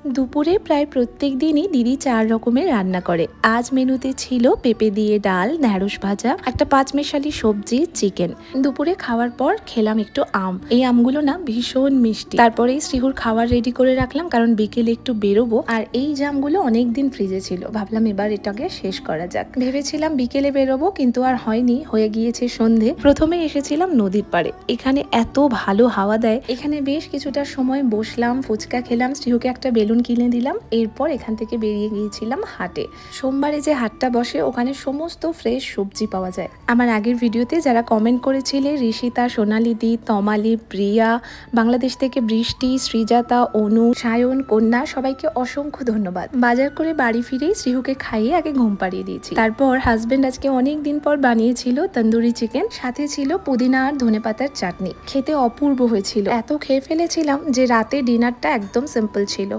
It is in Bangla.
দুপুরে প্রায় প্রত্যেক দিনই দিদি 4 রকমের রান্না করে। আজ মেনুতে ছিল পেঁপে দিয়ে ডাল, ঢ্যাঁড়স ভাজা, একটা পাঁচমেশালি সবজি, চিকেন। দুপুরে খাওয়ার পর খেলাম একটু আম। এই আমগুলো না ভীষণ মিষ্টি। তারপরেই শ্রীহুর খাবার রেডি করে রাখলাম, কারণ বিকেলে একটু বেরোবো। আর এই জামগুলো অনেকদিন ফ্রিজে ছিল, ভাবলাম এবার এটাকে শেষ করা যাক। ভেবেছিলাম বিকেলে বেরোবো, কিন্তু আর হয়নি, হয়ে গিয়েছে সন্ধে। প্রথমে এসেছিলাম নদীর পাড়ে। এখানে এত ভালো হাওয়া দেয়, এখানে বেশ কিছুটা সময় বসলাম, ফুচকা খেলাম, শ্রীহুকে একটা বেলুন কিনে দিলাম। এরপর এখান থেকে বেরিয়ে গিয়েছিলাম হাটে। সোমবারে যে হাটটা বসে ওখানে সমস্ত ফ্রেশ সবজি পাওয়া যায়। আমার আগের ভিডিওতে যারা কমেন্ট করেছিলে, ঋষিতা, সোনালিদি, তমালি, প্রিয়া, বাংলাদেশ থেকে বৃষ্টি, শ্রীজাতা, অনু, সায়ন, কন্যা, সবাইকে অসংখ্য ধন্যবাদ। বাজার করে বাড়ি ফিরেই শ্রীহুকে খাইয়ে আগে ঘুম পাড়িয়ে দিয়েছি। তারপর হাজবেন্ড আজকে অনেক দিন পর বানিয়েছিল তন্দুরি চিকেন, সাথে ছিল পুদিনা আর ধনেপাতার চাটনি। খেতে অপূর্ব হয়েছিল। এত খেয়ে ফেলেছিলাম যে রাতে ডিনারটা একদম সিম্পল ছিল।